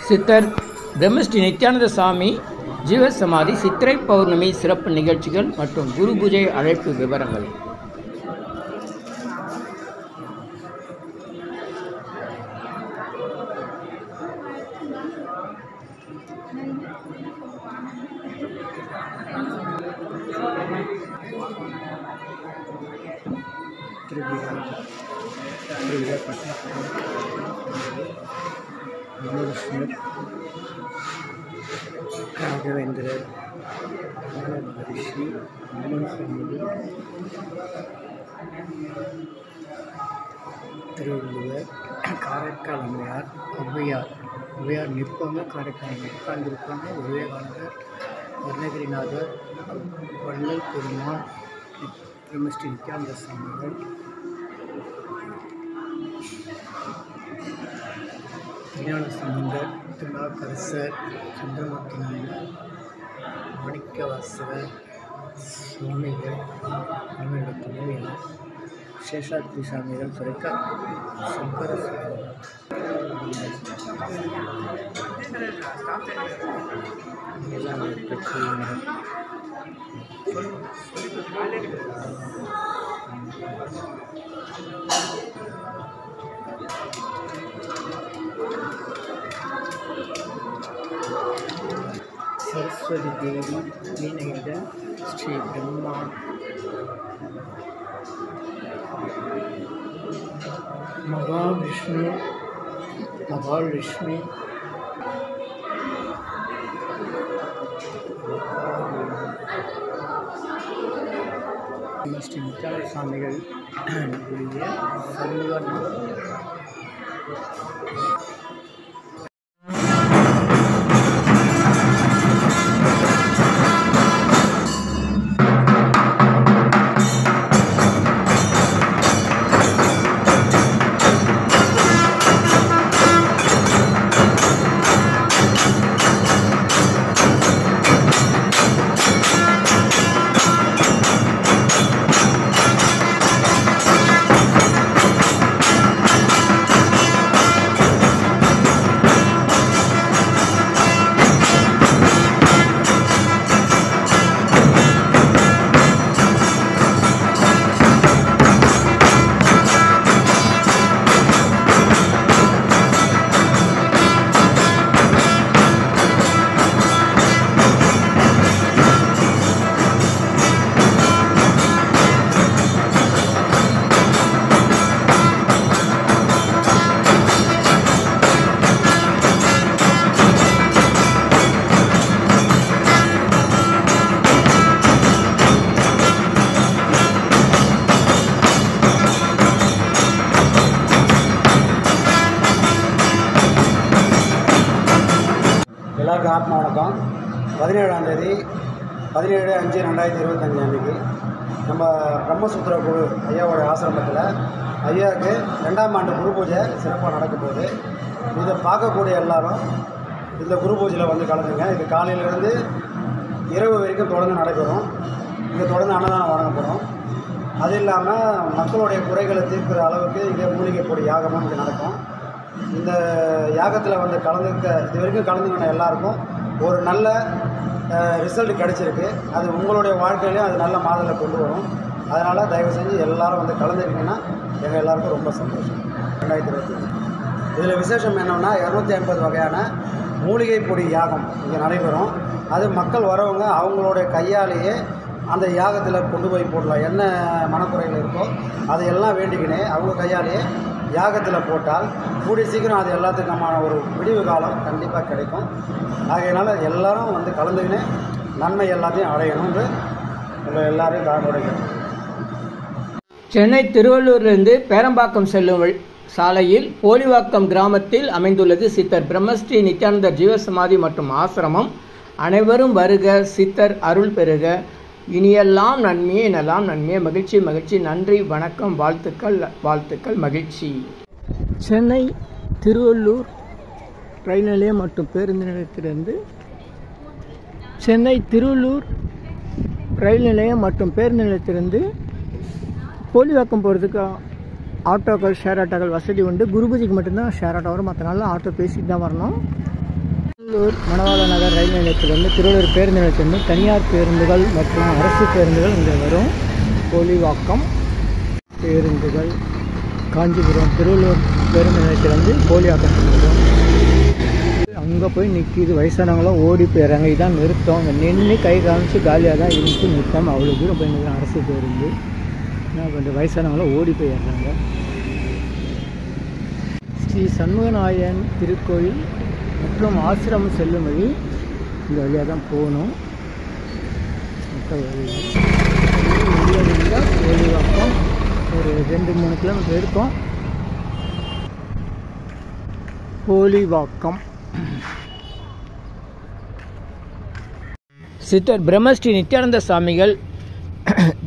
சித்தர் பிரம்மஸ்ரீ நித்யானந்த சாமி ஜீவசமாதி சித்திரை பௌர்ணமி சிறப்பு நிகழ்ச்சிகள் மற்றும் குரு பூஜை அழைப்பு விவரங்கள். ராகவேந்திரர் மகரிஷி திருவள்ளுவர் காரைக்கால் அம்மையார் ஔவையார் நிற்பாங்க, காரைக்கால் உட்கார்ந்திருப்பாங்க. விவேகானந்தர், அருணகிரிநாதர், வள்ளல் பெருமாள், பிரம்மஸ்ரீ நித்யானந்த சாமிகள், ஞான சம்பந்தர், திருநாவுக்கரசர், சந்திரமூர்த்தி நாயனார், மாணிக்கவாசகர், சுவாமிகள், துணைவியார், சேஷாத்ரி சாமிகள், சுரேக்கா சங்கர கட்சியினர், சரஸ்வதி தேவி, வீணையுடன் ஸ்ரீ பிரம்மா, மகாவிஷ்ணு, மகாலட்சுமி, ஸ்ரீ நித்யானந்த சாமிகள் சண்முகர். எல்லாருக்கும் ஆத்மா வணக்கம். 17ஆம் தேதி 17/5/2025 அன்றைக்கி நம்ம பிரம்மசூத்திர குழு ஐயாவோட ஆசிரமத்தில் ஐயாவுக்கு 2ஆம் ஆண்டு குரு பூஜை சிறப்பாக நடக்க போகுது. இதை பார்க்கக்கூடிய எல்லாரும் இந்த குரு பூஜையில் வந்து கலந்துங்க. இது காலையிலேருந்து இரவு வரைக்கும் தொடர்ந்து நடைபெறும். இங்கே தொடர்ந்து அன்னதானம் வழங்க போகிறோம். அது இல்லாமல் மக்களுடைய குறைகளை தீர்க்கிற அளவுக்கு இங்கே மூலிகைப்பொடி யாகமும் இங்கே நடக்கும். இந்த யாகத்தில் வந்து இது வரைக்கும் கலந்துக்கின எல்லாருக்கும் ஒரு நல்ல ரிசல்ட் கிடச்சிருக்கு. அது உங்களுடைய வாழ்க்கையிலையும் அது நல்ல மாதலை கொண்டு வரும். அதனால் தயவு செஞ்சு எல்லோரும் வந்து கலந்துருக்கீங்கன்னா எங்கள் எல்லாருக்கும் ரொம்ப சந்தோஷம். 2025 இதில் விசேஷம் என்னென்னா 250 வகையான மூலிகை பொடி யாகம் இங்கே நடைபெறும். அது மக்கள் வரவங்க அவங்களுடைய கையாலேயே அந்த யாகத்தில் கொண்டு போய் போடலாம். என்ன மனக்குறைகள் இருக்கோ அதையெல்லாம் வேண்டிக்கினே அவங்க கையாலேயே யாகத்தில் போட்டால் கூடிய சீக்கிரம் அது எல்லாத்துக்குமான ஒரு விடிவு காலம் கண்டிப்பாக கிடைக்கும். ஆகையினால எல்லோரும் வந்து கலந்துக்கினே நன்மை எல்லாத்தையும் அடையணும்னு உங்கள் எல்லாரையும் தாழ்வுடைக்கிறேன். சென்னை திருவள்ளூரிலிருந்து பேரம்பாக்கம் செல்லும் சாலையில் போலிவாக்கம் கிராமத்தில் அமைந்துள்ளது சித்தர் பிரம்மஸ்ரீ நித்யானந்தர் ஜீவசமாதி மற்றும் ஆசிரமம். அனைவரும் வருக, சித்தர் அருள் பெறுக. இனியெல்லாம் நன்மையே, எனலாம் நன்மையே. மகிழ்ச்சி மகிழ்ச்சி. நன்றி, வணக்கம், வாழ்த்துக்கள் வாழ்த்துக்கள், மகிழ்ச்சி. சென்னை திருவள்ளூர் ரயில் நிலையம் மற்றும் பேருந்து நிலையத்திலிருந்து சென்னை திருவள்ளூர் ரயில் நிலையம் மற்றும் பேருந்து நிலையத்திலிருந்து போலிவாக்கம் போகிறதுக்கு ஆட்டோக்கள், ஷேர் ஆட்டோக்கள் வசதி உண்டு. குரு பூஜைக்கு மட்டும்தான் ஷேர் ஆட்டோ வரும். மற்ற நாளில் ஆட்டோ பேசிட்டு தான் வரணும். திருவள்ளூர் மணவாள நகர் ரயில் நிலையத்திலிருந்து திருவள்ளூர் பேருந்து நிலையத்திலிருந்து தனியார் பேருந்துகள் மற்றும் அரசு பேருந்துகள் இங்கே வரும். போலிவாக்கம் பேருந்துகள் காஞ்சிபுரம் திருவள்ளூர் பேருந்து நிலையத்திலேருந்து போலிவாக்கம் வரும். அங்கே போய் நிற்கிது, வயசானவங்களும் ஓடி போயிடுறாங்க. இதான் நிறுத்தம். அங்கே நின்று கை காமிச்சு காலியாக தான் இருந்துச்சு நிறுத்தம். அவ்வளோ தூரம் போய் நிற்கிறோம் அரசு பேருந்து. என்ன பண்ணுறது, வயசானவங்களும் ஓடி போயிடுறாங்க. ஸ்ரீ சண்முகநாயன் திருக்கோயில் மற்றும் ஆசிரமம் செல்லும் வழி இந்த வழியாக தான் போகணும். போலிவாக்கம் ஒரு 2-3 கிலோமீட்டர் இருக்கும். போலிவாக்கம் சித்தர் பிரம்மஸ்ரீ நித்யானந்த சுவாமிகள்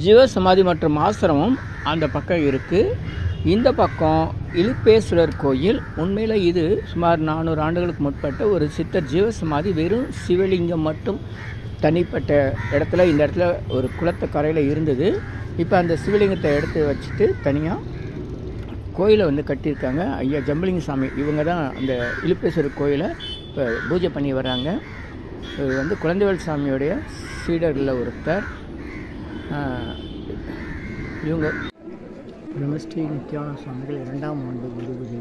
ஜீவசமாதி மற்றும் ஆசிரமம் அந்த பக்கம் இருக்குது. இந்த பக்கம் இலுப்பேஸ்வரர் கோயில். உண்மையில் இது சுமார் 400 ஆண்டுகளுக்கு முற்பட்ட ஒரு சித்தர் ஜீவசமாதி. வெறும் சிவலிங்கம் மட்டும் தனிப்பட்ட இடத்துல, இந்த இடத்துல ஒரு குளத்து கரையில் இருந்தது. இப்போ அந்த சிவலிங்கத்தை எடுத்து வச்சுட்டு தனியாக கோயிலை வந்து கட்டியிருக்காங்க. ஐயா ஜம்பலிங்க சாமி இவங்க தான் அந்த இலுப்பேஸ்வரர் கோயிலை இப்போ பூஜை பண்ணி வர்றாங்க. இது வந்து குழந்தைவேல் சாமியோடைய சீடர்களில் ஒருத்தர். இவங்க பிரம்மஸ்ரீ நித்யானந்த சுவாமிகள் 2ஆம் ஆண்டு குரு பூஜை.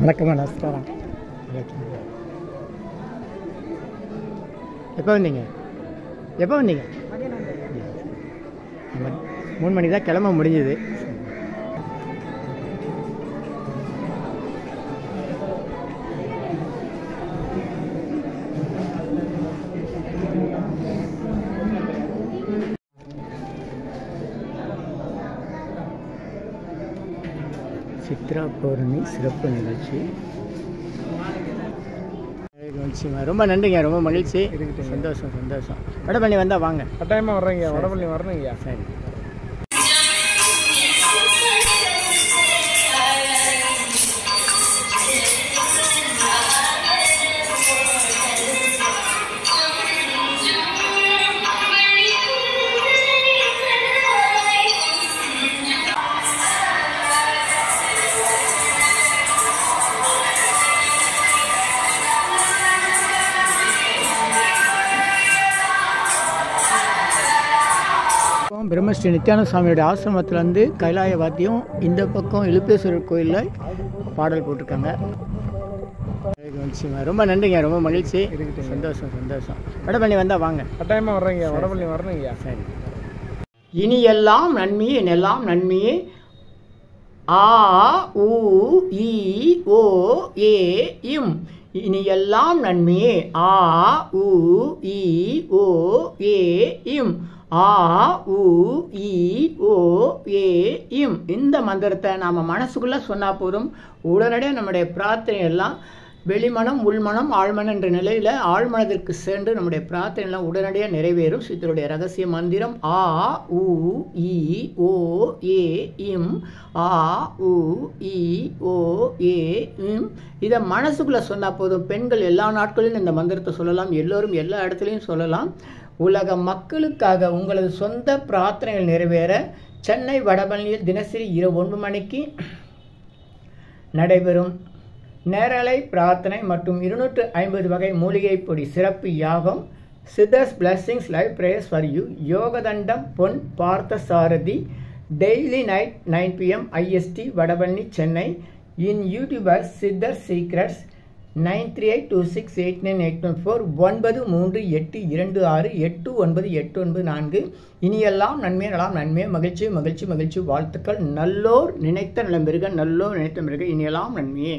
வணக்கம், நமஸ்காரம். எப்போ வந்தீங்க? 3 மணிக்கு தான் கிளம்ப முடிஞ்சுது. சித்ரா பௌர்ணமி சிறப்பு நிகழ்ச்சி. ரொம்ப நன்றிங்க, ரொம்ப மகிழ்ச்சி, சந்தோஷம். வடபழனி வந்தால் வாங்க, கட்டாயமாக வர்றீங்க. வடபழனி வரணுங்க. சரி. பிரம்மஸ்ரீ நித்யானந்த சுவாமியோட ஆசிரமத்திலேருந்து கைலாய வாத்தியம், இந்த பக்கம் இலுப்பேஸ்வரர் கோயிலில் பாடல் போட்டிருக்காங்க. ரொம்ப நன்றிங்க, ரொம்ப மகிழ்ச்சி, சந்தோஷம். வடபழனி வந்தால் வாங்க, கட்டாயமாக வர்றீங்க. வடபழனி வரணுங்க. சரி. இனி எல்லாம் நன்மையே, எல்லாம் நன்மையே. ஆ உ இ ஓ ஏ இம். இனி எல்லாம் நன்மையே. ஆ உ இ ஓ ஏ இம். ஆ உ இ ஓ ஏ இம். இந்த மந்திரத்தை நாம் மனசுக்குள்ளே சொன்னால் போதும், உடனடியாக நம்முடைய பிரார்த்தனை எல்லாம் வெளிமனம் உள்மனம் ஆழ்மனம் என்ற நிலையில் ஆழ்மனத்திற்கு சென்று நம்முடைய பிரார்த்தனை எல்லாம் உடனடியாக நிறைவேறும். சித்தருடைய ரகசிய மந்திரம் ஆ உ இ ஓ ஏ இம். ஆ உ இ ஓ ஏ இம். இதை மனசுக்குள்ளே சொன்னால் போதும். பெண்கள் எல்லா நாட்களிலும் இந்த மந்திரத்தை சொல்லலாம், எல்லோரும் எல்லா இடத்துலையும் சொல்லலாம். உலக மக்களுக்காக உங்களது சொந்த பிரார்த்தனைகள் நிறைவேற சென்னை வடபழனியில் தினசரி இரவு 9 மணிக்கு நடைபெறும் நேரலை பிரார்த்தனை மற்றும் 250 வகை மூலிகை பொடி சிறப்பு யாகம் சித்தர்ஸ் blessings live prayers for you. யோகதண்டம் Pon Parthasarathi daily night 9 PM IST Vadapalani Chennai. In YouTuber Siddhar secrets 9382689814 9382689894. இனியெல்லாம் நன்மை நலாம் நன்மை மகிழ்ச்சி மகிழ்ச்சி மகிழ்ச்சி வாழ்த்துக்கள். நல்லோர் நினைத்த நலம் பெருக, நல்லோர் நினைத்த பெருக, இனியெல்லாம் நன்மையே.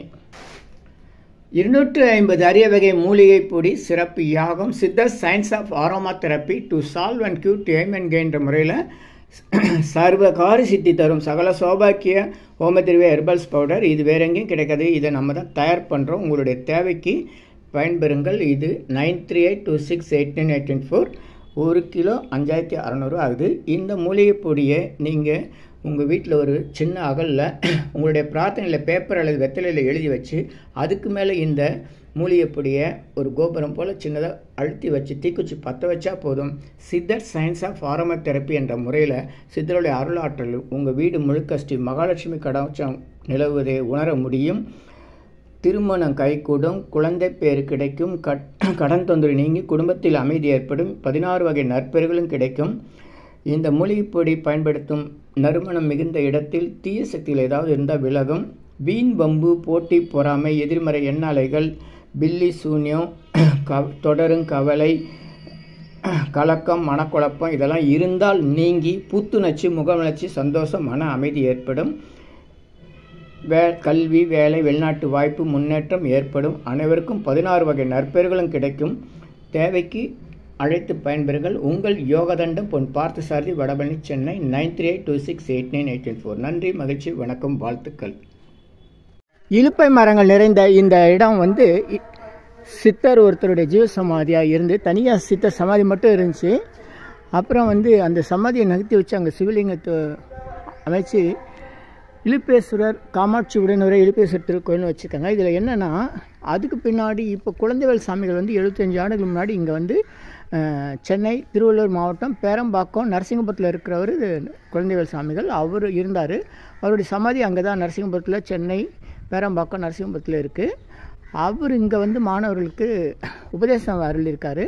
250 அரிய வகை மூலிகை பொடி சிறப்பு யாகம் சித்தர் science of aromatherapy to solve and cue to aim and gain என்ற முறையில் சர்வகாரி சித்தி தரும் சகல சௌபாக்கிய ஹோமதிர்வே ஹெர்பல்ஸ் பவுடர். இது வேற எங்கேயும் கிடைக்காது, இதை நம்ம தான் தயார் பண்ணுறோம். உங்களுடைய தேவைக்கு பயன்பெறுங்கள். இது 9382689814. 1 கிலோ 5600 ஆகுது. இந்த மூலிகை பொடியை நீங்கள் உங்கள் வீட்டில் ஒரு சின்ன அகலில் உங்களுடைய பிரார்த்தனையில் பேப்பர் அல்லது வெத்தலையில் எழுதி வச்சு அதுக்கு மேலே இந்த மூலிகைப்பொடியை ஒரு கோபுரம் போல் சின்னதாக அழுத்தி வச்சு தீக்குச்சி பற்ற வச்சா போதும். சித்தர் சயின்ஸ் ஆஃப் ஆரோமதெரப்பி என்ற முறையில் சித்தருடைய அருளாற்றல் உங்கள் வீடு முழுக்க ஸ்ரீ மகாலட்சுமி கடாட்சம் நிலவுவதை உணர முடியும். திருமணம் கைகூடும், குழந்தை பேர் கிடைக்கும், கடன் தொந்தரவு நீங்கி குடும்பத்தில் அமைதி ஏற்படும், 16 வகை நற்பெறுகளும் கிடைக்கும். இந்த மூலிகைப்பொடி பயன்படுத்தும் நறுமணம் மிகுந்த இடத்தில் தீய சக்திகள் ஏதாவது இருந்தால் விலகும். வீண் வம்பு, போட்டி, பொறாமை, எதிர்மறை எண்ணாலைகள், பில்லி சூன்யம், தொடரும் கவலை, கலக்கம், மனக்குழப்பம் இதெல்லாம் இருந்தால் நீங்கி புத்துணர்ச்சி, முகமலர்ச்சி, சந்தோஷம், மன அமைதி ஏற்படும். கல்வி, வேலை, வெளிநாட்டு வாய்ப்பு, முன்னேற்றம் ஏற்படும். அனைவருக்கும் 16 வகை நற்பெறுகளும் கிடைக்கும். தேவைக்கு அழைத்து பயன்பெறுங்கள். உங்கள் யோகதண்டம் பொன் பார்த்தசாரதி, வடபழனி, சென்னை 9382689884. நன்றி, மகிழ்ச்சி, வணக்கம், வாழ்த்துக்கள். இலுப்பை மரங்கள் நிறைந்த இந்த இடம் சித்தர் ஒருத்தருடைய ஜீவசமாதியாக இருந்து தனியாக சித்தர் சமாதி மட்டும் இருந்துச்சு. அப்புறம் அந்த சமாதியை நகர்த்தி வச்சு அங்கே சிவலிங்கத்தை அமைச்சு இலுப்பேஸ்வரர் காமாட்சி உடனுரை இலுப்பேஸ்வரர் திருக்கோயில்னு வச்சுருக்காங்க. இதில் என்னென்னா, அதுக்கு பின்னாடி இப்போ குழந்தைவேல் சாமிகள் 75 ஆண்டுகள் முன்னாடி இங்கே சென்னை, திருவள்ளூர் மாவட்டம் பேரம்பாக்கம் நரசிங்கபுரத்தில் இருக்கிறவர் குழந்தைவேல் சாமிகள். அவர் இருந்தார். அவருடைய சமாதி அங்கே தான் நரசிங்கபுரத்தில், சென்னை பேரம்பாக்கம் நரசிங்கபுரத்தில் இருக்குது. அவர் இங்கே மாணவர்களுக்கு உபதேசம் அருளியிருக்காரு.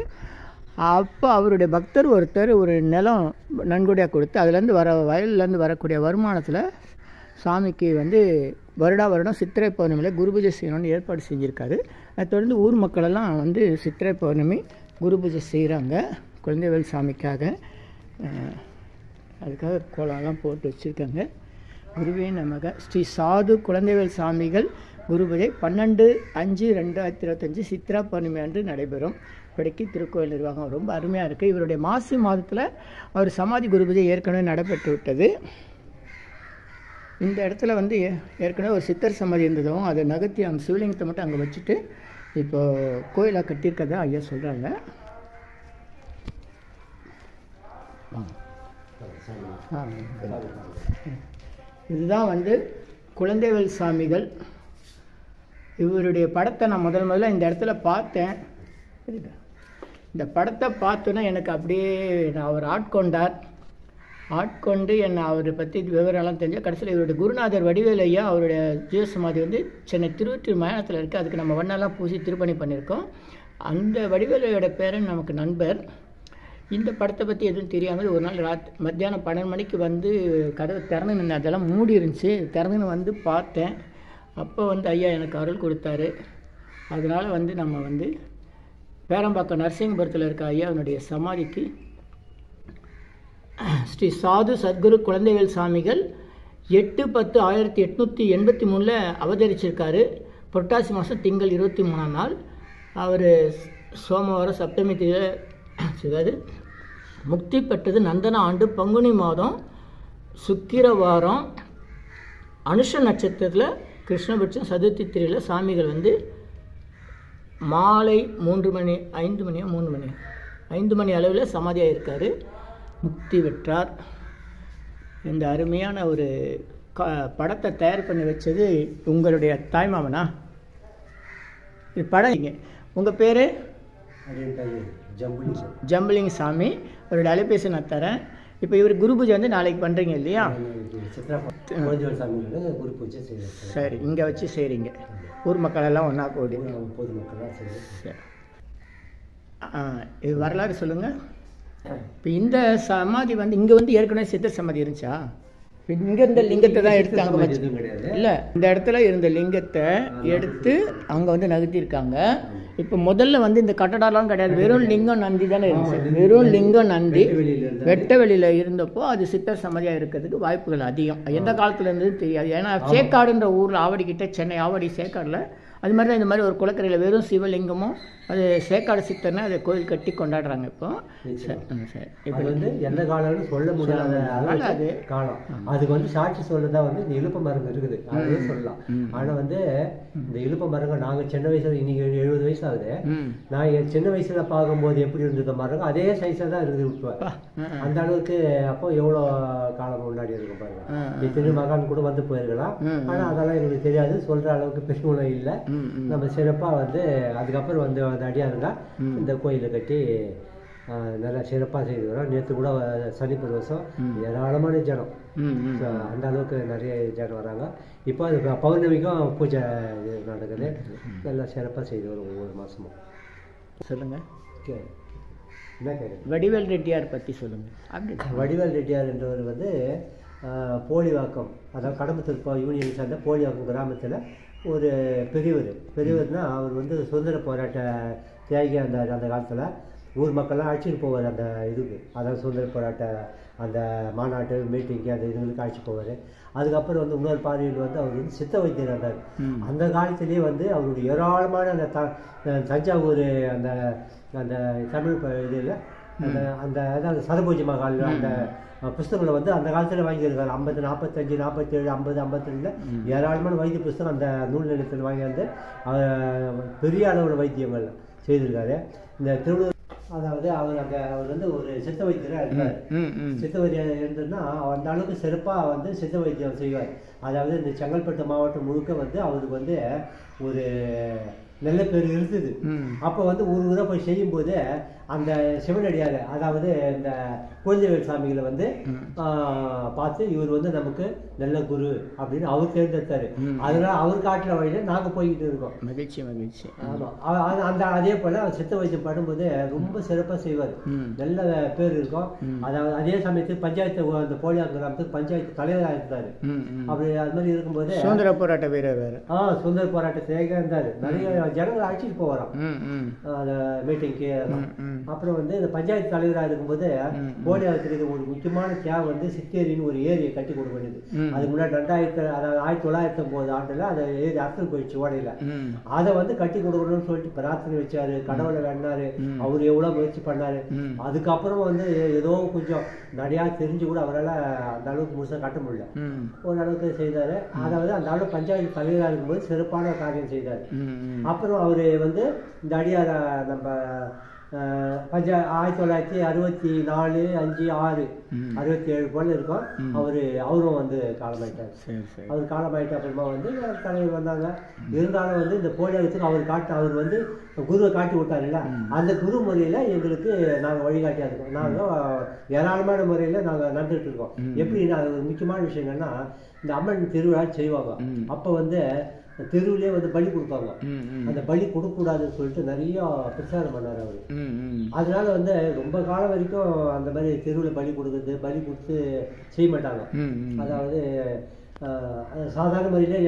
அப்போ அவருடைய பக்தர் ஒருத்தர் ஒரு நிலம் நன்கொடையாக கொடுத்து அதுலேருந்து வயல்லேருந்து வரக்கூடிய வருமானத்தில் சாமிக்கு வருடம் சித்திரை பௌர்ணமியில் குரு பூஜை செய்யணும்னு ஏற்பாடு செஞ்சுருக்காரு. அதை தொடர்ந்து ஊர் மக்களெல்லாம் சித்திரை பௌர்ணமி குரு பூஜை செய்கிறாங்க குழந்தைவேல் சாமிக்காக. அதுக்காக கோலம்லாம் போட்டு வச்சுருக்காங்க. குருவே நமக. ஸ்ரீ சாது குழந்தைவேல் சாமிகள் குரு பூஜை 12/5/2025 சித்ரா பௌர்ணமி அன்று நடைபெறும். இப்படிக்கு திருக்கோயில் நிர்வாகம் ரொம்ப அருமையாக இருக்குது. இவருடைய மாசி மாதத்தில் அவர் சமாதி குரு பூஜை ஏற்கனவே நடைபெற்று விட்டது. இந்த இடத்துல ஏற்கனவே ஒரு சித்தர் சமாதி இருந்ததும் அதை நகர்த்தி அந்த சிவலிங்கத்தை மட்டும் அங்கே வச்சுட்டு இப்போது கோயிலாக கட்டியிருக்கதா ஐயா சொல்கிறாங்க. இதுதான் குழந்தைவேல் சாமிகள். இவருடைய படத்தை நான் முதல்ல இந்த இடத்துல பார்த்தேன். இந்த படத்தை பார்த்தோன்னா எனக்கு அப்படியே அவர் ஆட்கொண்டு என்னை அவரை பற்றி விவரம்லாம் தெரிஞ்சு கடைசியில் இவருடைய குருநாதர் வடிவேலு ஐயா அவருடைய ஜீவசமாதி சென்னை திருவொற்றியூர் மயானத்தில் இருக்குது. அதுக்கு நம்ம வண்ணெல்லாம் பூசி திருப்பணி பண்ணியிருக்கோம். அந்த வடிவேலையோட பேரன் நமக்கு நண்பர். இந்த படத்தை பற்றி எதுவும் தெரியாமல் ஒரு நாள் மத்தியானம் 12 மணிக்கு கதவை திறந்து நின்று அதெல்லாம் மூடி இருந்துச்சு. திறந்துன்னு பார்த்தேன். அப்போ ஐயா எனக்கு அருள் கொடுத்தாரு. அதனால் நம்ம பேரம்பாக்கம் நரசிங்கபுரத்தில் இருக்க ஐயாவுடைய சமாதிக்கு ஸ்ரீ சாது சத்குரு குழந்தைவேல் சாமிகள் 8/10/1883 அவதரிச்சிருக்காரு. புரட்டாசி மாதம் திங்கள் 23ஆம் நாள். அவர் சோமவாரம் சப்தமி தேதி முக்தி பெற்றது நந்தன ஆண்டு பங்குனி மாதம் சுக்கிரவாரம் அனுஷ நட்சத்திரத்தில் கிருஷ்ணபட்சம் சதுர்த்தி திரையில் சாமிகள் மாலை 5 மணி அளவில் சமாதியாக இருக்கார். முக்தி பெற்றார். இந்த அருமையான ஒரு படத்தை தயார் பண்ணி வச்சது உங்களுடைய தாய்மாமனா? இது படம் உங்கள் பேர் ஜம்புலிங்க சாமி. அவருடைய அலைபேசி நான் தரேன். இப்போ இவர் குரு பூஜை நாளைக்கு பண்ணுறீங்க இல்லையா? சரி, இங்கே வச்சு செய்கிறீங்க. ஊர் மக்கள் எல்லாம் ஒன்றா கூடி. இது வரலாறு சொல்லுங்கள். இப்போ இந்த சமாதி இங்கே ஏற்கனவே சித்தர் சமாதி இருந்துச்சா? இங்கே இருந்த லிங்கத்தை தான் எடுத்து அங்கே வச்சு இல்லை, இந்த இடத்துல இருந்த லிங்கத்தை எடுத்து அங்கே நகர்த்தியிருக்காங்க. இப்போ முதல்ல இந்த கட்டடம்லாம் கிடையாது, வெறும் லிங்கம் நந்தி தானே இருந்துச்சு. வெறும் லிங்கம் நந்தி வெட்ட வெளியில் இருந்தப்போ அது சித்தர் சமாதியாக இருக்கிறதுக்கு வாய்ப்புகள் அதிகம். எந்த காலத்தில் இருந்தது தெரியாது. ஏன்னா சேக்காடுன்ற ஊரில் ஆவடிக்கிட்ட, சென்னை ஆவடி சேக்காடில் அது மாதிரி தான் இந்த மாதிரி ஒரு குளக்கரையில் வெறும் சிவலிங்கமும் அது சேக்காடு சித்தர்னா அதை கோயில் கட்டி கொண்டாடுறாங்க இப்போ. சரி இப்போ வந்து எந்த காலம்னு சொல்ல முடியாத அது காலம். அதுக்கு வந்து சாட்சி சொல்லதான் வந்து இந்த இழுப்ப மரங்கள் இருக்குது, அதே சொல்லலாம். ஆனால் வந்து இந்த இழுப்ப மரங்கள் நாங்கள் சின்ன வயசுல, இன்னைக்கு 70 வயசு ஆகுது, நான் என் சின்ன வயசுல பார்க்கும்போது எப்படி இருந்தது மரங்கள் அதே சைஸாக தான் இருக்குது இப்போ. அந்த அளவுக்கு அப்போ எவ்வளோ காலம் முன்னாடி இருக்கும் பாருங்க. இத்தனை மகான் கூட வந்து போயிருக்கலாம், ஆனால் அதெல்லாம் எங்களுக்கு தெரியாது, சொல்கிற அளவுக்கு பெருமளவு இல்லை. நம்ம சிறப்பாக வந்து அதுக்கப்புறம் வந்து அடியாருங்க இந்த கோயிலை கட்டி நல்லா சிறப்பாக செய்து வரோம். நேற்று கூட சனி பிரதோஷம் ஏராளமான ஜனம், அந்த அளவுக்கு நிறைய ஜனம் வராங்க. இப்போ அது பௌர்ணமிக்கும் பூஜை நடக்குது, நல்லா சிறப்பாக செய்து வரும் ஒவ்வொரு மாதமும். சொல்லுங்கள், என்ன கேட்குது? வடிவேல் ரெட்டியார் பற்றி சொல்லுங்கள். அப்படி வடிவேல் ரெட்டியார் என்றவர் வந்து போலிவாக்கம், அதாவது கடம்பத்தூர் யூனியன் சார்ந்த போலிவாக்கம் கிராமத்தில் ஒரு பெரியவர்னா அவர் வந்து சுதந்திர போராட்ட தியாகியாக இருந்தார். அந்த காலத்தில் ஊர் மக்கள்லாம் அழைச்சிட்டு போவார் அந்த இதுக்கு, அதாவது சுதந்திர போராட்ட அந்த மாநாட்டு மீட்டிங்கு அந்த இதுங்களுக்கு அழைச்சி போவார். அதுக்கப்புறம் வந்து இன்னொரு பார்வையில் வந்து அவர் வந்து சித்த வைத்தியர் இருந்தார். அந்த காலத்திலேயே வந்து அவருடைய ஏராளமான அந்த தஞ்சாவூர் அந்த அந்த தமிழ் இதில் அந்த அந்த அதாவது சதபூஜை மகால் அந்த புஸ்தகங்களை வந்து அந்த காலத்தில் வாங்கியிருக்காரு. 50, 45, 47, 50, 52 ஏராளமான வைத்திய புஸ்தகம் அந்த நூல் நிலையத்தில் வாங்கி வந்து பெரிய அளவில் வைத்தியங்கள் செய்திருக்காரு. இந்த திருவள்ளூர், அதாவது அவர் வந்து ஒரு சித்த வைத்தியராக இருக்கார். சித்த வைத்தியம் இருந்ததுன்னா அந்த அளவுக்கு சிறப்பாக வந்து சித்த வைத்தியம் செய்வார். அதாவது இந்த செங்கல்பட்டு மாவட்டம் முழுக்க வந்து அவருக்கு வந்து ஒரு நல்ல பேர் இருந்தது. அப்போ வந்து ஊராக போய் செய்யும்போது அந்த சிவனடியார், அதாவது இந்த குழந்தைவேல் சாமிகளை வந்து பார்த்து இவர் வந்து நமக்கு நல்ல குரு அப்படின்னு அவர் தேர்ந்தெடுத்தாரு. அதனால அவர் காட்டுற வழியில நாங்கள் போய்கிட்டு இருக்கோம். மகிழ்ச்சி. ஆமாம், அந்த அதே போல சித்த வைத்தியம் படும்போது ரொம்ப சிறப்பாக செய்வார், நல்ல பேர் இருக்கும். அதாவது அதே சமயத்துக்கு பஞ்சாயத்து, அந்த போலியார் கிராமத்துக்கு பஞ்சாயத்து தலைவராக இருந்தார். அப்படி அது மாதிரி இருக்கும்போது சுதந்திர போராட்ட வீரர் வேறு, சுதந்திர போராட்டத்திலேயே இருந்தார். நிறைய ஜனங்களை அழைச்சிட்டு போவாராம் அந்த மீட்டிங்க்கு. அப்புறம் வந்து இந்த பஞ்சாயத்து தலைவராக இருக்கும்போது போலியாருக்கு ஒரு முக்கியமான தியாகம் வந்து சித்தேரின்னு ஒரு ஏரியை கட்டி கொடுக்க வேண்டியது. அதுக்கு முன்னாடி 1909 ஆண்டுல அந்த ஏரி அர்த்தம் போயிடுச்சு ஓடையில. அதை வந்து கட்டி கொடுக்கணும்னு சொல்லிட்டு பிரார்த்தனை வச்சாரு, கடவுளை வேண்டாரு, அவரு எவ்வளவு முயற்சி பண்ணாரு. அதுக்கப்புறம் வந்து ஏதோ கொஞ்சம் நிறையா தெரிஞ்சு கூட அவரால் அந்த அளவுக்கு முழுசாக கட்ட முடியல, ஓரளவுக்கு செய்தாரு. அதாவது அந்த அளவுக்கு பஞ்சாயத்து தலைவராக இருக்கும்போது சிறப்பான காரியம் செய்தார். அப்புறம் அவரு வந்து இந்த அடியார நம்ம 1964, 5, 6, 67 போல இருக்கும். அவரும் வந்து காலமாயிட்டார். அவர் காலமாயிட்ட அப்புறமா வந்து தலைவர் வந்தாங்க. இருந்தாலும் வந்து இந்த போலியாரத்துக்கு அவர் வந்து குருவை காட்டி விட்டாருல்ல, அந்த குரு முறையில எங்களுக்கு நாங்கள் வழிகாட்டியா இருக்கோம். நாங்கள் ஏராளமான முறையில நாங்கள் நடந்துட்டு இருக்கோம். எப்படின்னா அது ஒரு முக்கியமான விஷயம் என்னன்னா, இந்த அம்மன் திருவிழா செய்வாங்க. அப்ப வந்து தெருவிலே வந்து பலி கொடுப்பாங்க. அந்த பலி கொடுக்கக்கூடாதுன்னு சொல்லிட்டு நிறைய பிரச்சாரம் பண்ணார் அவரு. அதனால வந்து ரொம்ப காலம் வரைக்கும் அந்த மாதிரி தெருவில் பலி கொடுத்து செய்ய மாட்டாங்க. அதாவது சாதாரண முறையிலே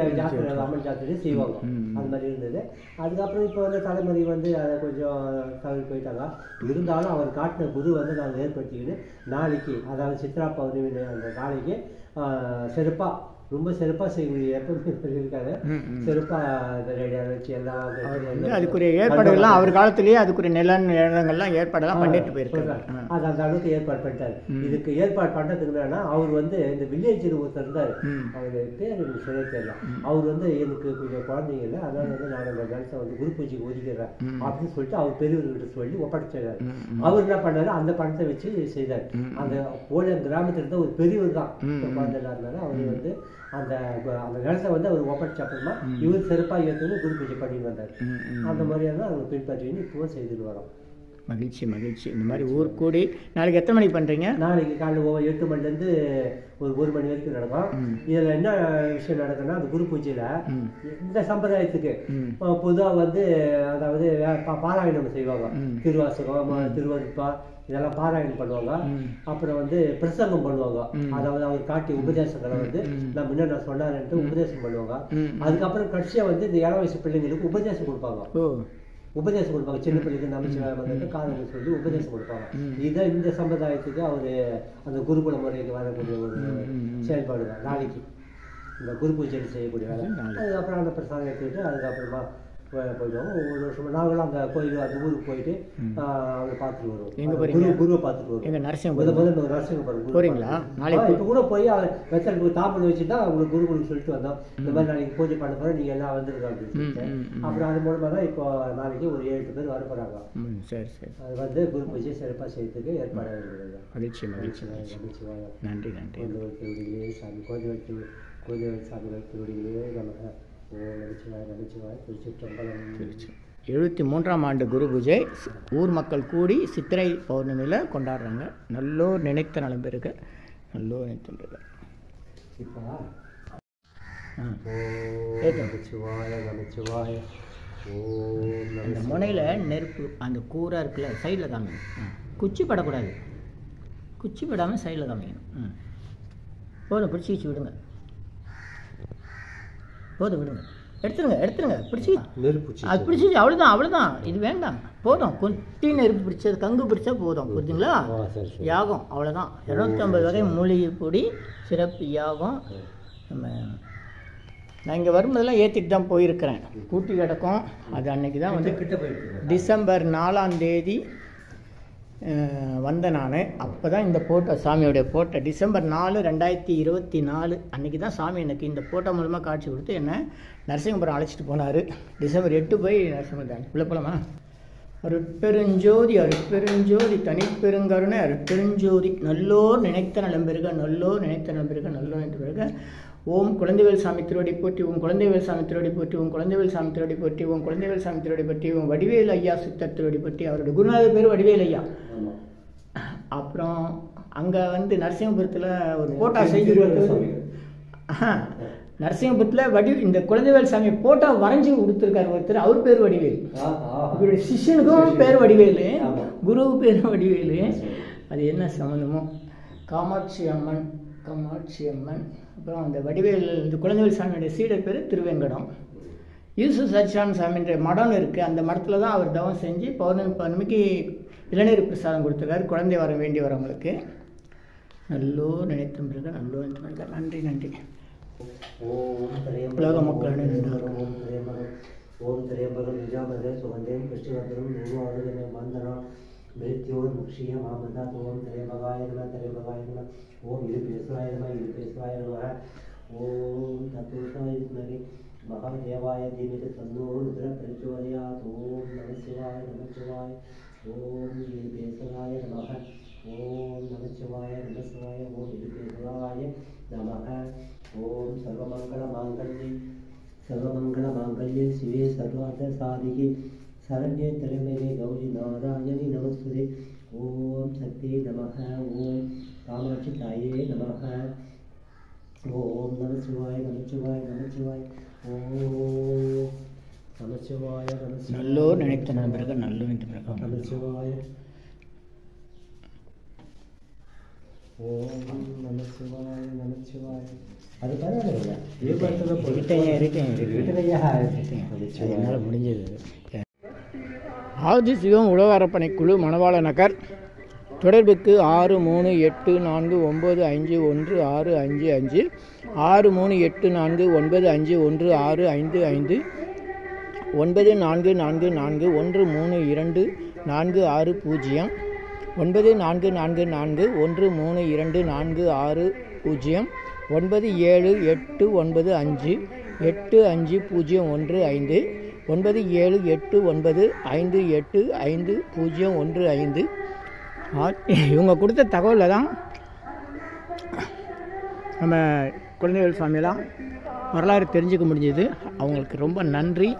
அம்மன் ஜாத்திரையே செய்வாங்க. அது மாதிரி இருந்தது. அதுக்கப்புறம் இப்போ வந்து தலைமுறை வந்து அதை கொஞ்சம் தவறி போயிட்டாங்க. இருந்தாலும் அவர் காட்டின குரு வந்து நாங்கள் ஏற்படுத்திக்கிட்டு நாளைக்கு, அதாவது சித்ரா பௌர்ணமி அந்த நாளைக்கு சிறப்பாக, ரொம்ப சிறப்பாக செய்யக்கூடிய எப்பவுமே இருக்காரு. சிறப்பாக ரெடியாக வச்சு எல்லாம் அதுக்குரிய ஏற்பாடுகள்லாம் அவர் காலத்திலேயே அதுக்குரிய நிலங்கள்லாம் ஏற்பாடெல்லாம் பண்ணிட்டு போயிருக்காரு. அது அந்த அளவுக்கு ஏற்பாடு பண்ணிட்டாரு. இதுக்கு ஏற்பாடு பண்ணுறதுக்கு என்னன்னா, அவர் வந்து இந்த வில்லேஜ் ஒருத்தர் இருந்தார், அவர் பேர் எனக்கு சரியா தெரியல. அவர் வந்து எனக்கு கொஞ்சம் குழந்தைங்க இல்லை, அதனால வந்து நான் அந்த நிலத்தை வந்து குரு பூஜைக்கு ஒதுக்கிறேன் அப்படின்னு சொல்லிட்டு அவர் பெரியவர்கிட்ட சொல்லி ஒப்படைச்சாரு. அவர் என்ன பண்ணாரு, அந்த பணத்தை வச்சு செய்தார். அந்த போலியம் கிராமத்தில் இருந்த ஒரு பெரியவர் தான் குழந்தை இருந்தாரு. அவர் வந்து அந்த அந்த நிலத்தை வந்து அவர் ஒப்படைச்ச அப்புறமா இவர் சிறப்பாக ஏற்று குரு பூஜை பண்ணிட்டு வந்தார். அந்த மாதிரியாக தான் அவங்க பின்பற்றின்னு இப்பவும் செய்துட்டு வரோம். மகிழ்ச்சி. இந்த மாதிரி ஊர் கூடி நாளைக்கு எத்தனை மணிக்கு பண்ணுறீங்க? நாளைக்கு காலையில் 8 மணிலேருந்து ஒரு 1 மணி வரைக்கும் நடக்கும். இதில் என்ன விஷயம் நடக்குன்னா, அந்த குரு பூஜையில் இந்த சம்பிரதாயத்துக்கு பொதுவாக வந்து அதாவது பாராயணம் செய்வாங்க. திருவாசகம், திருவருப்பா இதெல்லாம் பாராயணம் பண்ணுவாங்க. அப்புறம் வந்து பிரசங்கம் பண்ணுவாங்க. அதாவது அவர் காட்டிய உபதேசங்களை வந்து நம்ம என்னென்ன சொன்னாருன்ட்டு உபதேசம் பண்ணுவாங்க. அதுக்கப்புறம் கடைசியாக வந்து இந்த 7 வயசு பிள்ளைங்களுக்கு உபதேசம் கொடுப்பாங்க. சின்ன பிள்ளைக்கு நமச்சிவாய காரணம் சொல்லி உபதேசம் கொடுப்பாங்க. இதான் இந்த சம்பிரதாயத்துக்கு அவரு அந்த குருகுல முறைக்கு வரக்கூடிய ஒரு செயல்பாடு தான் நாளைக்கு இந்த குரு பூஜை செய்யக்கூடிய வேலை. அதுக்கப்புறம் அந்த பிரசாதம் எடுத்துக்கிட்டு அதுக்கப்புறமா போயிடுவோம். ஒவ்வொரு வருஷமும் நாங்களும் அந்த கோயில் அந்த ஊருக்கு போயிட்டு அவரை பார்த்துட்டு வருவோம். எங்கே போகிறீங்க? குருவை பார்த்துட்டு வருவோம். எங்கள் நரசிம்மபுரம் நரசிம்மபுரம் போகிறீங்களா? நாளைக்கு இப்போ கூட போய் வெத்தலை தாம்பல் வச்சுட்டா உங்களுக்கு குருகுலுக்கு சொல்லிட்டு வந்தோம். இந்த மாதிரி நாளைக்கு பூஜை பண்ண போகிறோம், நீங்கள் எல்லாம் வந்துருங்க அப்படின்னு சொல்லிட்டு. அப்புறம் அது மூலமாக தான் இப்போ நாளைக்கு ஒரு 7 பேர் வர போகிறாங்க. சரி சரி. அது வந்து குரு பூஜை சிறப்பாக செய்யறதுக்கு ஏற்பாடாக இருக்கிறது. மகிழ்ச்சி மகிழ்ச்சி மகிழ்ச்சி. நன்றி நன்றி. திருவடிகளே சாமி கோயில் சாமிகள் திருவடிகளே நமக்கு. ஓம் நமச்சிவாய நமச்சிவாய. திருச்சிற்றம்பலம். திருச்சி 73ஆம் ஆண்டு குரு பூஜை ஊர் மக்கள் கூடி சித்திரை பௌர்ணமியில் கொண்டாடுறாங்க. நல்லோர் நினைத்த நலம் பெருக, நல்லோர் நினைத்த இப்போ நமச்சிவாய நமச்சிவாய. அந்த முனையில் நெருப்பு அந்த கூரை இருக்குல்ல, சைடில் காமிக்கணும். குச்சி படக்கூடாது, குச்சி படாமல் சைடில் காமிக்கணும். போதும், பிடிச்சி வச்சு விடுங்க. போதும், விடுங்க. எடுத்துருங்க பிடிச்சி நெருப்பு அது பிடிச்சி அவ்வளோதான். இது வேண்டாம், போதும். கொட்டி நெருப்பு பிடிச்சது கங்கு பிடிச்சா போதும். புரிஞ்சுங்களா? யாகம் அவ்வளோதான். 250 வகை மூலிகை பொடி சிறப்பு யாகம். நம்ம நான் இங்கே வரும்போதெல்லாம் ஏற்றிட்டு தான் போயிருக்கிறேன். கூட்டி கிடக்கும். அது அன்றைக்கி தான் வந்து டிசம்பர் 4ஆம் தேதி வந்தேன் நான். அப்போ தான் இந்த ஃபோட்டோ, சாமியோடைய ஃபோட்டோ, டிசம்பர் 4, 2024 அன்றைக்கி தான் சாமி எனக்கு இந்த ஃபோட்டோ மூலமாக காட்சி கொடுத்து என்னை நரசிம்மபுரம் அழைச்சிட்டு போனார். டிசம்பர் 8 போய் நரசிம்மபுரம் உள்ள போகலாமா? அருட்பெருஞ்சோதி அருட்பெருஞ்சோதி தனிப்பெருங்கருணை அருட்பெருஞ்சோதி. நல்லோர் நினைத்த நலம் பெருக, நல்லோர் நினைத்த நலம் பெருக, நல்லோர் நினைத்த பெருக. ஓம் குழந்தைவேல் சாமி திருவடி போற்றி, ஓம் குழந்தைவேல் சாமி திருவடி போற்றி, ஓம் குழந்தைவேல் சாமி திருவடி போற்றி, ஓம் குழந்தைவேல் சாமி திருவடி போற்றி, ஓம் வடிவேல் ஐயா சித்தர் திருவடி போற்றி. அவருடைய குருநாதர் பேர் வடிவேல் ஐயா. அப்புறம் அங்கே வந்து நரசிம்மபுரத்தில் ஒரு போட்டோ செஞ்சு நரசிம்மபுரத்தில் இந்த குழந்தைவேல் சாமி போட்டோ வரைஞ்சி கொடுத்துருக்காரு ஒருத்தர். அவர் பேர் வடிவேல். இவருடைய சிஷ்யனுக்கும் பேர் வடிவேலு, குருவு பேர் வடிவேலு. அது என்ன சம்மந்தமோ? காமாட்சி அம்மன். அப்புறம் அந்த வடிவேல், இந்த குழந்தைவேல் சாமியுடைய சீடர் பேர் திருவேங்கடம். யூசு சச்சிதானந்த சாமின்ற மடம் இருக்குது. அந்த மடத்தில் தான் அவர் தவம் செஞ்சு பௌர்ணமிக்கு இளநீர் பிரசாதம் கொடுத்துருக்காரு குழந்தை வர வேண்டி வரவங்களுக்கு. நல்லோ நினைத்தும் பிறகு நல்லோ நினைத்து. நன்றி நன்றி. உலக மக்கள் ஓம் திரையம்பகம் நிஜாபத சுகந்தேன் கிருஷ்ணவர்தனம் நிர்வாக மந்தனா மிருத்யோர் முக்ஷிய மாமந்தா. ஓம் திரையம்பகாய நம திரையம்பகாய நம. ஓம் இருபேசுவாய நம இருபேசுவாய நம. ஓம் தத்துஷாய வித்மகே மகாதேவாய தீமஹி தன்னோ ருத்ர பிரச்சோதயாத். ஓம் நமசிவாய நமசிவாய. ஓம் இருபேசுவாய நம. ஓம் நமசிவாய நமசிவாய. ஓம் இருபேசுவாய நம. ஓம் சர்வமங்கள மாங்கல்யே சிவே சர்வார்த்த சாதிகே சரண்யே திரண்யே கௌரி நாராயணி நமஸ்துதே. ஓம் சக்தி நமஹ. ஓம் காமாட்சி தாயே நமஹ. ஓம் நமசிவாய நமசிவாய நமசிவாய. ஓம் நமசிவாய நமசிவாய. நல்லோர் நினைத்த நண்பர்கள் நல்லோ நினைத்த பிறகு நமசிவாய. ஓம் நமசிவாய நமசிவாய. அது பரவாயில்லையா? என்னால் முடிஞ்சது. ஆதி சிவம் உழவாரப்பனைக்குழு மணவாள நகர். தொடர்புக்கு 6384951655 6384951655 9444132460 9444132460 9789585015 9789585015. இவங்க கொடுத்த தகவலில் தான் நம்ம குழந்தைவேல் சாமியெல்லாம் வரலாறு தெரிஞ்சுக்க முடிஞ்சது. அவங்களுக்கு ரொம்ப நன்றி.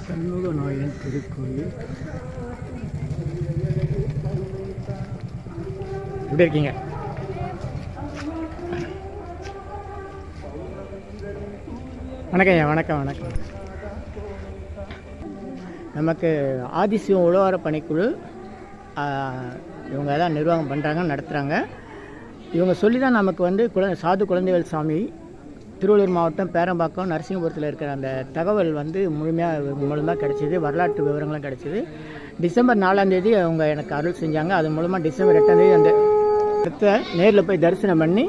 சண்முக நாயகன் திருக்கோயில். எப்படி இருக்கீங்க? வணக்கம் ஐயா. வணக்கம் வணக்கம். நமக்கு ஆதிசிவம் உழவார பணிக்குழு இவங்க தான் நிர்வாகம் பண்ணுறாங்க, நடத்துகிறாங்க. இவங்க சொல்லி தான் நமக்கு வந்து சாது குழந்தைவேல் சாமி திருவள்ளூர் மாவட்டம் பேரம்பாக்கம் நரசிங்கபுரத்தில் இருக்கிற அந்த தகவல் வந்து மூலமாக கிடச்சிது. வரலாற்று விவரங்களும் கிடச்சிது. டிசம்பர் 4ஆம் தேதி அவங்க எனக்கு அருள் செஞ்சாங்க. அது மூலமாக டிசம்பர் 8ஆம் தேதி அந்த இடத்த நேரில் போய் தரிசனம் பண்ணி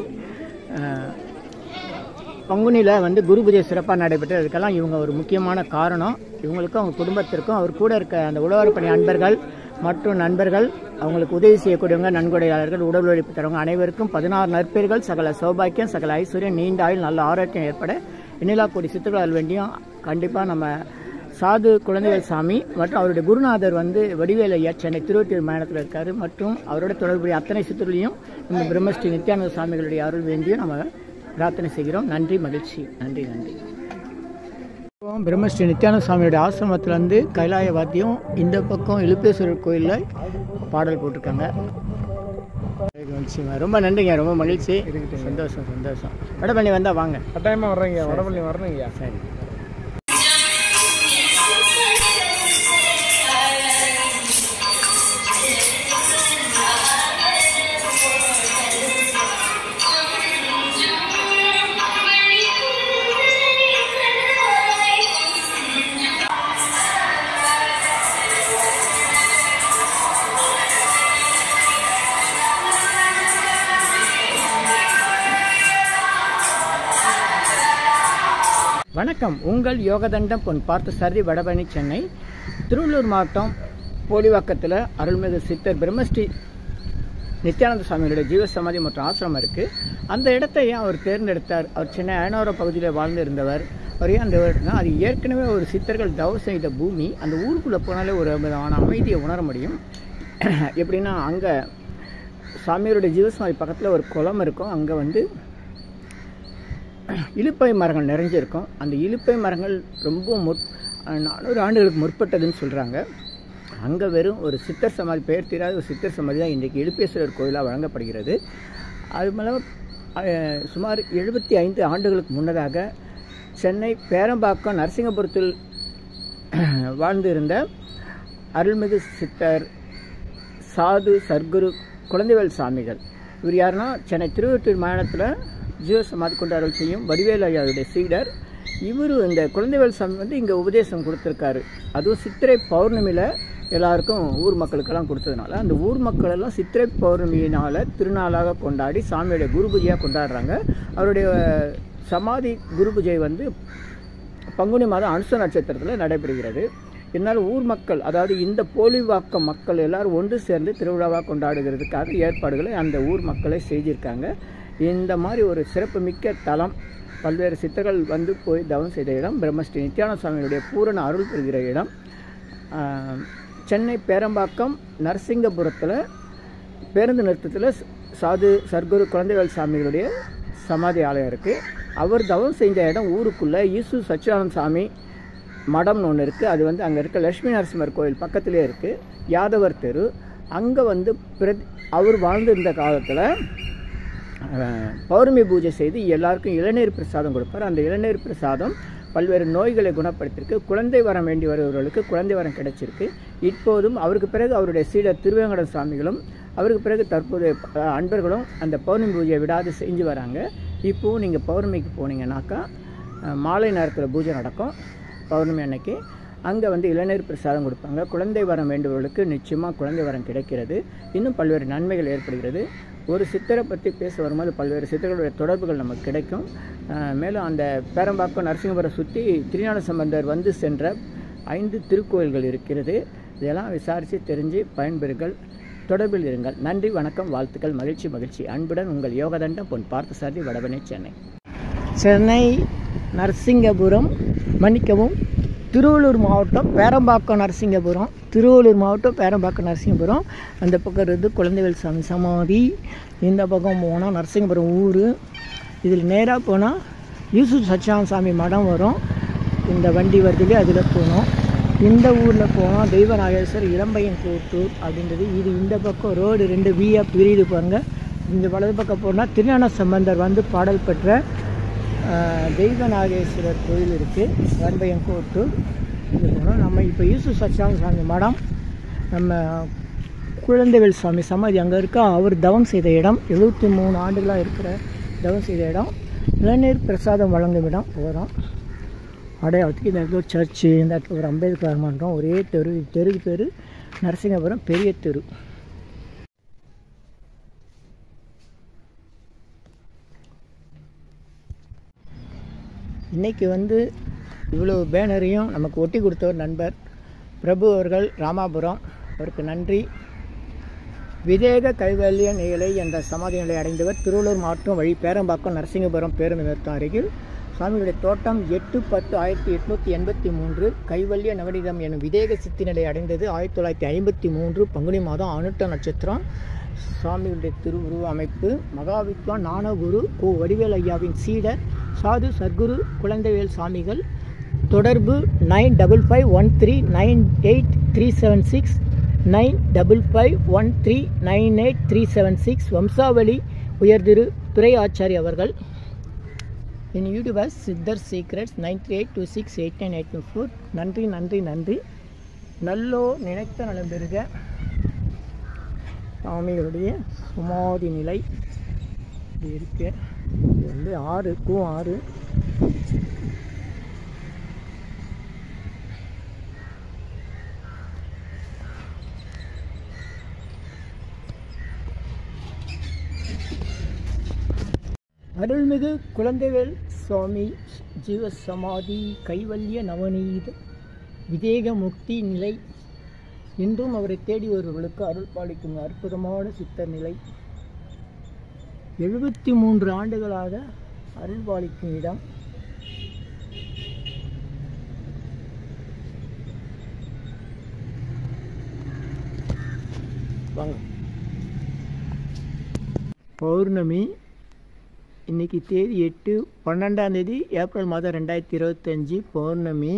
பங்குனியில் வந்து குரு பூஜை சிறப்பாக நடைபெற்று அதுக்கெல்லாம் இவங்க ஒரு முக்கியமான காரணம். இவங்களுக்கும் அவங்க குடும்பத்திற்கும் அவர் கூட இருக்க அந்த உழவர்பணி அன்பர்கள் மற்றும் நண்பர்கள், அவங்களுக்கு உதவி செய்யக்கூடியவங்க, நன்கொடையாளர்கள், உடல் உழைப்பு தரவங்க அனைவருக்கும் 16 நற்பெயர்கள், சகல சௌபாக்கியம், சகல ஐஸ்வர்யம், நீண்ட ஆயுள், நல்ல ஆரோக்கியம் ஏற்பட எண்ணிலா கோடி சித்தர்கள் வேண்டியும் கண்டிப்பாக நம்ம சாது குழந்தைவேல் சாமி மற்றும் அவருடைய குருநாதர் வந்து வடிவேல் ஐயா சென்னை திருவொற்றியூர் மாநிலத்தில் இருக்காரு மற்றும் அவரோட தொடர்புடைய அத்தனை சித்தர்களையும் நம்ம பிரம்மஸ்ரீ நித்யானந்த சாமிகளுடைய அருள் வேண்டியும் நம்ம பிரார்த்தனை செய்கிறோம். நன்றி, மகிழ்ச்சி. நன்றி. பிரம்மஸ்ரீ நித்யானந்த சாமியோட ஆசிரமத்தில் வந்து கைலாய வாத்தியம், இந்த பக்கம் இலுப்பேஸ்வரர் கோயிலில் பாடல் போட்டிருக்காங்க. ரொம்ப நன்றிங்க, ரொம்ப மகிழ்ச்சி, சந்தோஷம். வடபழனி வந்தால் வாங்க, கட்டாயமாக வர்றீங்க. வடபழனி வரணுங்கய்யா. சரி. வணக்கம். உங்கள் யோகதண்டம் பொன் பார்த்தசாரதி, வடபழனி, சென்னை. திருவள்ளூர் மாவட்டம் போலிவாக்கத்தில் அருள்மிகு சித்தர் பிரம்மஸ்ரீ நித்யானந்த சாமிகளுடைய ஜீவசமாதி மற்றும் ஆசிரமம் இருக்குது. அந்த இடத்தை ஏன் அவர் தேர்ந்தெடுத்தார்? அவர் சென்னை அயனாவரம் பகுதியில் வாழ்ந்து இருந்தவர். அவர் ஏன் அந்த இடம்னா, அது ஏற்கனவே ஒரு சித்தர்கள் தவம் செய்த பூமி. அந்த ஊருக்குள்ளே போனாலே ஒரு விதமான அமைதியை உணர முடியும். எப்படின்னா, அங்கே சாமிகளுடைய ஜீவசமாதி பக்கத்தில் ஒரு குளம் இருக்கும். அங்கே வந்து இலுப்பை மரங்கள் நிறைஞ்சிருக்கும். அந்த இலுப்பை மரங்கள் ரொம்ப 400 ஆண்டுகளுக்கு முற்பட்டதுன்னு சொல்கிறாங்க. அங்கே வெறும் ஒரு சித்தர் சமாதி, பெயர் தெரியாத ஒரு சித்தர் சமாதி தான் இன்றைக்கு இலுப்பேஸ்வரர் கோயிலாக வழங்கப்படுகிறது. அது மூலம் சுமார் 75 ஆண்டுகளுக்கு முன்னதாக சென்னை பேரம்பாக்கம் நரசிங்கபுரத்தில் வாழ்ந்து இருந்த அருள்மிகு சித்தர் சாது சர்க்குரு குழந்தைவேல் சாமிகள், இவர் யாருன்னா சென்னை திருவொற்றியூர் மாநிலத்தில் ஜீவசமாதி கொண்டு அருள் செய்யும் வடிவேல் ஐயாவுடைய சீடர். இவர் இந்த குழந்தைவேல் சாமி வந்து இங்கே உபதேசம் கொடுத்துருக்காரு. அதுவும் சித்திரை பௌர்ணமியில் எல்லாருக்கும் ஊர் மக்களுக்கெல்லாம் கொடுத்ததுனால அந்த ஊர் மக்களெல்லாம் சித்திரை பௌர்ணமியினால் திருநாளாக கொண்டாடி சாமியோடைய குரு பூஜையாக கொண்டாடுறாங்க. அவருடைய சமாதி குரு பூஜை வந்து பங்குனி மாதம் அனுச நட்சத்திரத்தில் நடைபெறுகிறது. இதனால் ஊர் மக்கள், அதாவது இந்த போலிவாக்கம் மக்கள் எல்லாரும் ஒன்று சேர்ந்து திருவிழாவாக கொண்டாடுகிறதுக்காக ஏற்பாடுகளை அந்த ஊர் மக்களை செய்திருக்காங்க. இந்த மாதிரி ஒரு சிறப்புமிக்க தலம், பல்வேறு சித்தர்கள் வந்து போய் தவம் செய்த இடம், பிரம்மஸ்ரீ நித்யானந்த சாமியுடைய பூரண அருள் பெறுகிற இடம். சென்னை பேரம்பாக்கம் நரசிங்கபுரத்தில் பேருந்து நிறுத்தத்தில் சாது சர்க்குரு குழந்தைவேல் சாமிகளுடைய சமாதி ஆலயம் இருக்குது. அவர் தவம் செஞ்ச இடம் ஊருக்குள்ளே ஈசு சச்சிதானந்த சாமி மடம்னு ஒன்று இருக்குது. அது வந்து அங்கே இருக்க லட்சுமி நரசிம்மர் கோயில் பக்கத்திலே இருக்குது, யாதவர் தெரு. அங்கே வந்து அவர் வாழ்ந்திருந்த காலத்தில் பௌர்ணமி பூஜை செய்து எல்லாருக்கும் இளநீர் பிரசாதம் கொடுப்பார். அந்த இளநீர் பிரசாதம் பல்வேறு நோய்களை குணப்படுத்தியிருக்கு. குழந்தை வரம் வேண்டி வருபவர்களுக்கு குழந்தை வரம் கிடைச்சிருக்கு. இப்போதும் அவருக்கு பிறகு அவருடைய சீடர் திருவேங்கட சாமிகளும் அவருக்கு பிறகு தற்போதைய அன்பர்களும் அந்த பௌர்ணமி பூஜையை விடாது செஞ்சு வராங்க. இப்போது நீங்கள் பௌர்ணமிக்கு போனீங்கன்னாக்கா மாலை நேரத்தில் பூஜை நடக்கும். பௌர்ணமி அன்னைக்கு அங்கே வந்து இளநீர் பிரசாதம் கொடுப்பாங்க. குழந்தை வரம் வேண்டுபவர்களுக்கு நிச்சயமாக குழந்தை வரம் கிடைக்கிறது. இன்னும் பல்வேறு நன்மைகள் ஏற்படுகிறது. ஒரு சித்தரை பற்றி பேச வரும்போது பல்வேறு சித்தர்களுடைய தொடர்புகள் நமக்கு கிடைக்கும். மேலும் அந்த பேரம்பாக்கம் நரசிங்கபுரம் சுற்றி திருஞான சம்பந்தர் வந்து சென்ற 5 திருக்கோயில்கள் இருக்கிறது. இதெல்லாம் விசாரித்து தெரிஞ்சு பயன்பெறுங்கள், தொடர்பில் இருங்கள். நன்றி, வணக்கம், வாழ்த்துக்கள், மகிழ்ச்சி. அன்புடன் உங்கள் யோகதண்டம் பொன் பார்த்தசாரதி, வடபழனி, சென்னை. சென்னை நரசிங்கபுரம், மன்னிக்கவும், திருவள்ளூர் மாவட்டம் பேரம்பாக்கம் நரசிங்கபுரம், அந்த பக்கம் இருந்து குழந்தைவேல் சாமி சமாதி, இந்த பக்கம் போனால் நரசிங்கபுரம் ஊர். இதில் நேராக போனால் ஈசு சச்சிதானந்த சாமி மடம் வரும். இந்த வண்டி வருதுலேயே அதில் போகணும். இந்த ஊரில் போனால் தெய்வநாகேஸ்வரர் இளம்பையன் கோட்டூர் அப்படின்றது. இது இந்த பக்கம் ரோடு 2 வீயாக பிரியுது பாருங்கள். இந்த வலது பக்கம் போனால் திருஞான சம்பந்தர் வந்து பாடல் பெற்ற தெய்வநாகேஸ்வரர் கோயில் இருக்குது, இளம்பையன் கோட்டூர். இது போனால் நம்ம இப்போ ஈசு சச்சிதானந்த சாமி மடம், நம்ம குழந்தைவேல் சாமி சமாதி அங்கே இருக்கா. அவர் தவம் செய்த இடம், 73 ஆண்டுகளாக இருக்கிற தவம் செய்த இடம். இளநீர் பிரசாதம் வழங்கும் இடம் போகிறோம். அடையாளத்துக்கு இந்த இடத்துல ஒரு சர்ச்சு, இந்த இடத்துல ஒரு அம்பேத்கர் மன்றம், ஒரே தெரு. தெருக்கு பேர் நரசிங்கபுரம் பெரிய தெரு. இன்றைக்கி வந்து இவ்வளோ பேனரையும் நமக்கு ஒட்டி கொடுத்தவர் நண்பர் பிரபு அவர்கள் ராமாபுரம், அவருக்கு நன்றி. விதேக கைவல்ய நிலை என்ற சமாதி நிலை அடைந்தவர் திருவள்ளூர் மாவட்டம் வழி பேரம்பாக்கம் நரசிங்கபுரம் பேருந்து நிறுத்தம் அருகில். சுவாமிகளுடைய தோட்டம் 8/10/1883 கைவல்ய நவநீதம் எனும் விதேக சித்தி நிலை அடைந்தது 1953 பங்குனி மாதம் அனுட்ட நட்சத்திரம். சுவாமிகளுடைய திருவுருவ அமைப்பு மகாவித்வான் ஞானகுரு கு வடிவேல் ஐயாவின் சீடர் சாது சர்க்குரு குழந்தைவேல் சாமிகள். தொடர்பு 9551398376 9551398376. வம்சாவளி உயர்திரு துரை ஆச்சாரி அவர்கள். என் யூடியூபர்ஸ் சித்தர் சீக்ரெட்ஸ் 9382689824. நன்றி நன்றி நன்றி. நல்லோ நினைத்த நலம் பெறுக. சாமிகளுடைய சமாதி நிலை இருக்கு. இது வந்து 6 அருள்மிகு குழந்தைவேல் சுவாமி ஜீவசமாதி கைவல்ய நவநீத விதேக முக்தி நிலை. இன்றும் அவரை தேடி வருவர்களுக்கு அருள் பாலிக்கும் அற்புதமான சித்தர் நிலை. 73 ஆண்டுகளாக அருள் பாலிக்கும் இடம். வாங்க. பௌர்ணமி. இன்றைக்கி தேதி 8/12 ஏப்ரல் மாதம் 2025 பௌர்ணமி.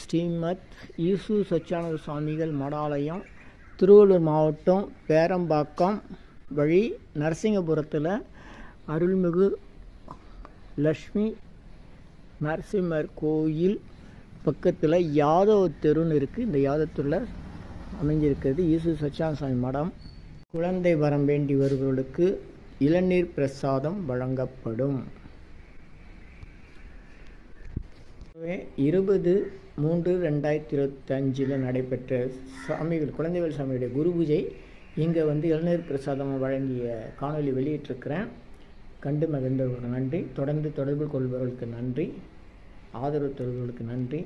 ஸ்ரீமத் ஈசு சச்சியானந்த சுவாமிகள் மடாலயம் திருவள்ளூர் மாவட்டம் பேரம்பாக்கம் வழி நரசிங்கபுரத்தில் அருள்மிகு லக்ஷ்மி நரசிம்மர் கோயில் பக்கத்தில் யாதவ தெருன்னு இருக்குது. இந்த யாதவ தெருவில் அமைஞ்சிருக்கிறது ஈசு சச்சியானந்த சுவாமி மடம். குழந்தை வரம் வேண்டி வருபவர்களுக்கு இளநீர் பிரசாதம் வழங்கப்படும். 20/3/2025 நடைபெற்ற சாமிகள் குழந்தைவேல் சாமியுடைய குரு பூஜை. இங்கே வந்து இளநீர் பிரசாதம் வழங்கிய காணொலி வெளியிட்டிருக்கிறேன். கண்டு மகிழ்ந்தவர்களுக்கு நன்றி. தொடர்ந்து தொடர்பு கொள்பவர்களுக்கு நன்றி. ஆதரவு தருபவர்களுக்கு நன்றி.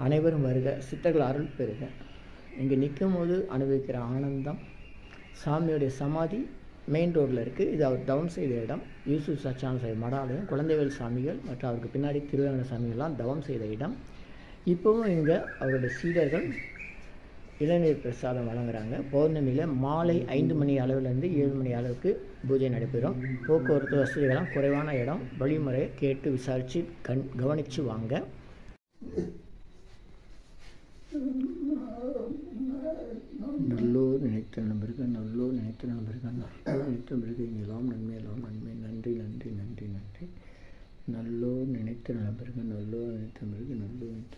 அனைவரும் வருக. சித்தர்கள் அருள் பெறுக. இங்கே நிற்கும் போது அனுபவிக்கிற ஆனந்தம். சாமியுடைய சமாதி மெயின் ரோட்டில் இருக்குது. இது அவர் தவம் செய்த இடம். ஈசு சச்சியானந்த சுவாமி மடாலயம். குழந்தைவேல் சாமிகள் மற்றும் அவருக்கு பின்னாடி திருவேங்கட சாமிகள்லாம் தவம் செய்த இடம். இப்போவும் இங்கே அவருடைய சீடர்கள் இளநீர் பிரசாதம் வழங்குறாங்க. பௌர்ணமியில் மாலை 5 மணி அளவிலேருந்து 7 மணி அளவுக்கு பூஜை நடைபெறும். போக்குவரத்து வசதிகளாம் குறைவான இடம். வழிமுறையை கேட்டு விசாரித்து கவனித்து வாங்க. நல்லோர் நினைத்த நம்பருக்கு நல்லோர் நினைத்த நம்பருக்கு நல்லோர் நினைத்த நம்பருக்கு எல்லாம் நன்மை எல்லாம் நன்மை. நன்றி நன்றி நன்றி நன்றி. நல்லோர் நினைத்த நம்பருக்கு நல்லோர் நினைத்த நம்பருக்கு நல்லோர் நினைத்த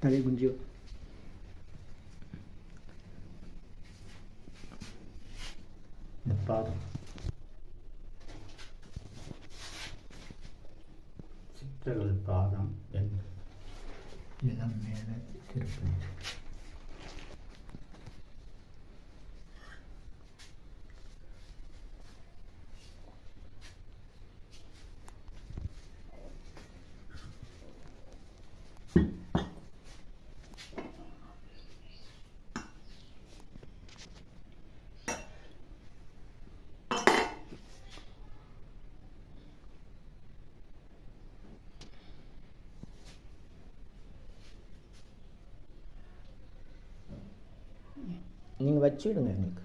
தலை குஞ்சு. பாதம் சித்தர்கள் பாதம் இளம் மேல திருப்பி. நீங்கள் வச்சுடுங்க எனக்கு.